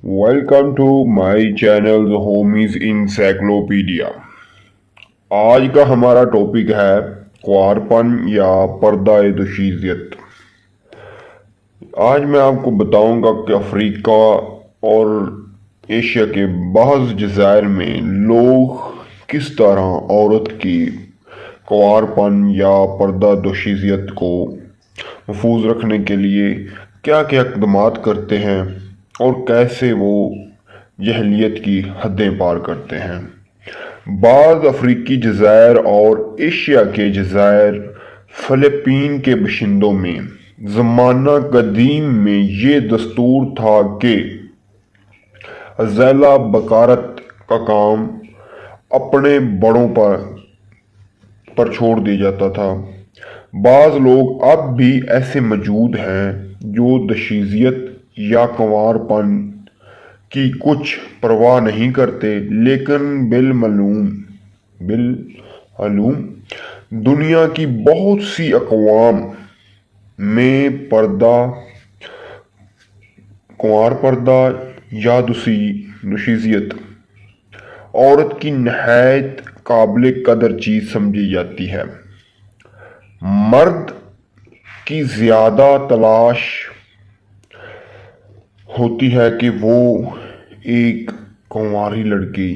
Welcome to my channel Homies Encyclopedia. آج کا ہمارا ٹاپک ہے کنوارپن یا پردہ دوشیزیت۔ آج میں آپ کو بتاؤں گا کہ افریقہ اور ایشیا کے بعض جزائر میں لوگ کس طرح عورت کی کنوارپن یا پردہ دوشیزیت کو محفوظ رکھنے کے لیے کیا کیا اقدامات کرتے ہیں اور کیسے وہ جہلیت کی حدیں پار کرتے ہیں۔ بعض افریقی جزائر اور ایشیا کے جزائر فلپین کے باشندوں میں زمانہ قدیم میں یہ دستور تھا کہ ذیلی بکارت کا کام اپنے بڑوں پر چھوڑ دیا جاتا تھا۔ بعض لوگ اب بھی ایسے موجود ہیں جو دوشیزیت یا کنوارپن کی کچھ پرواہ نہیں کرتے، لیکن بالمعلوم دنیا کی بہت سی اقوام میں کنوارپردہ یا دوشیزیت عورت کی نہایت قابل قدر چیز سمجھی جاتی ہے۔ مرد کی زیادہ تلاش ہوتی ہے کہ وہ ایک کنواری لڑکی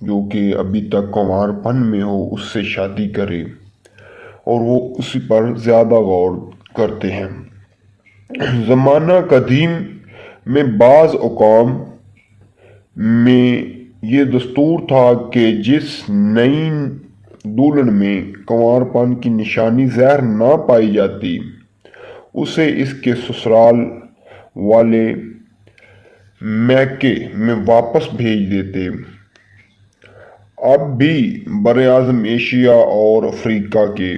جو کہ ابھی تک کنوارپن میں ہو اس سے شادی کرے، اور وہ اسی پر زیادہ غور کرتے ہیں۔ زمانہ قدیم میں بعض اقوام میں یہ دستور تھا کہ جس نئی دلہن میں کنوارپن کی نشانی ظاہر نہ پائی جاتی اسے اس کے سسرال والے میکے میں واپس بھیج دیتے۔ اب بھی براعظم ایشیا اور افریقہ کے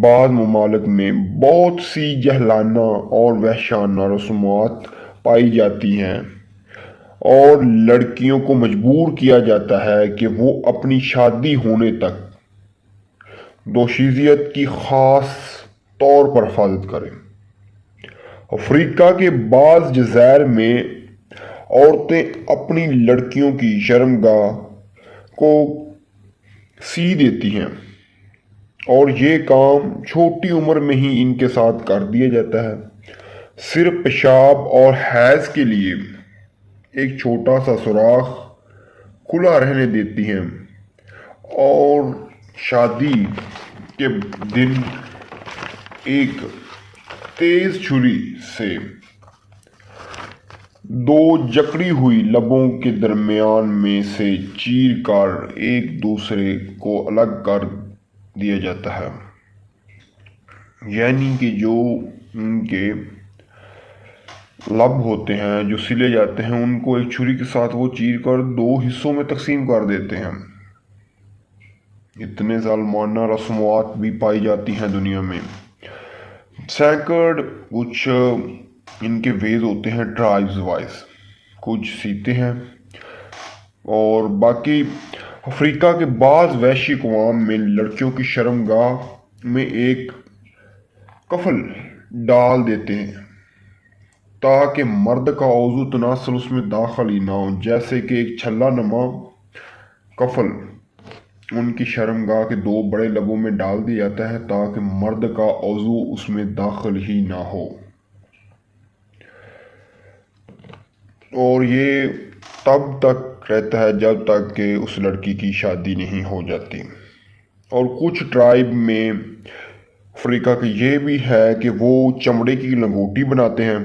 بعض ممالک میں بہت سی جاہلانہ اور وحشیانہ رسومات پائی جاتی ہیں، اور لڑکیوں کو مجبور کیا جاتا ہے کہ وہ اپنی شادی ہونے تک دوشیزیت کی خاص طور پر حفاظت کریں۔ افریقہ کے بعض جزائر میں عورتیں اپنی لڑکیوں کی شرمگاہ کو سی دیتی ہیں، اور یہ کام چھوٹی عمر میں ہی ان کے ساتھ کر دیا جاتا ہے۔ صرف پیشاب اور حیض کے لیے ایک چھوٹا سا سوراخ کھلا رہنے دیتی ہیں، اور شادی کے دن ایک تیز چھری سے دو جکڑی ہوئی لبوں کے درمیان میں سے چیر کر ایک دوسرے کو الگ کر دیا جاتا ہے، یعنی کہ جو ان کے لب ہوتے ہیں جو سلے جاتے ہیں ان کو ایک چھری کے ساتھ وہ چیر کر دو حصوں میں تقسیم کر دیتے ہیں۔ اتنے ظالمانہ رسومات بھی پائی جاتی ہیں دنیا میں۔ سینکڑ کچھ ان کے ویز ہوتے ہیں ٹرائبز وائز، کچھ سیتے ہیں، اور باقی افریقہ کے بعض وحشی اقوام میں لڑکیوں کی شرمگاہ میں ایک کفل ڈال دیتے ہیں تاکہ مرد کا عضو تناسل اس میں داخل ہی نہ ہو، جیسے کہ ایک چھلا نما کفل ان کی شرمگاہ کے دو بڑے لبوں میں ڈال دیا جاتا ہے تاکہ مرد کا عضو اس میں داخل ہی نہ ہو، اور یہ تب تک رہتا ہے جب تک کہ اس لڑکی کی شادی نہیں ہو جاتی۔ اور کچھ ٹرائب میں افریقہ کا یہ بھی ہے کہ وہ چمڑے کی لنگوٹی بناتے ہیں،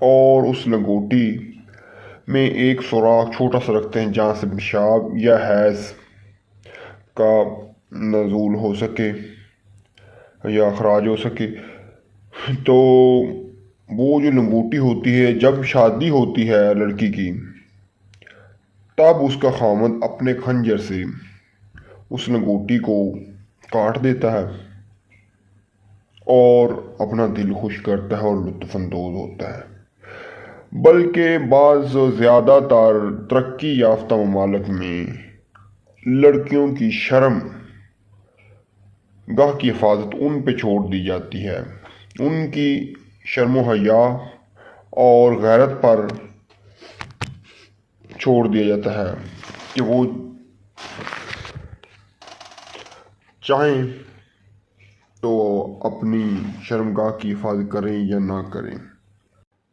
اور اس لنگوٹی میں ایک سوراخ چھوٹا سا رکھتے ہیں جہاں سے پیشاب یا حیض کا نزول ہو سکے یا اخراج ہو سکے۔ تو وہ جو لنگوٹی ہوتی ہے، جب شادی ہوتی ہے لڑکی کی تب اس کا خاوند اپنے خنجر سے اس لنگوٹی کو کاٹ دیتا ہے اور اپنا دل خوش کرتا ہے اور لطف اندوز ہوتا ہے۔ بلکہ بعض زیادہ تر ترقی یافتہ ممالک میں لڑکیوں کی شرم گاہ کی حفاظت ان پہ چھوڑ دی جاتی ہے، ان کی شرم و حیا اور غیرت پر چھوڑ دیا جاتا ہے کہ وہ چاہیں تو اپنی شرمگاہ کی حفاظت کریں یا نہ کریں۔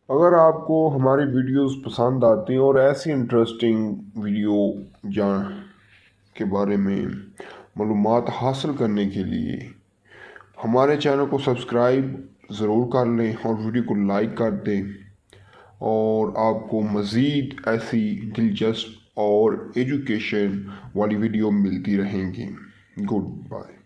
اگر آپ کو ہماری ویڈیوز پسند آتی ہیں اور ایسی انٹرسٹنگ ویڈیو کے بارے میں معلومات حاصل کرنے کے لیے ہمارے چینل کو سبسکرائب ضرور کر لیں اور ویڈیو کو لائک کر دیں، اور آپ کو مزید ایسی دلچسپ اور ایجوکیشن والی ویڈیو ملتی رہیں گی۔ Good bye.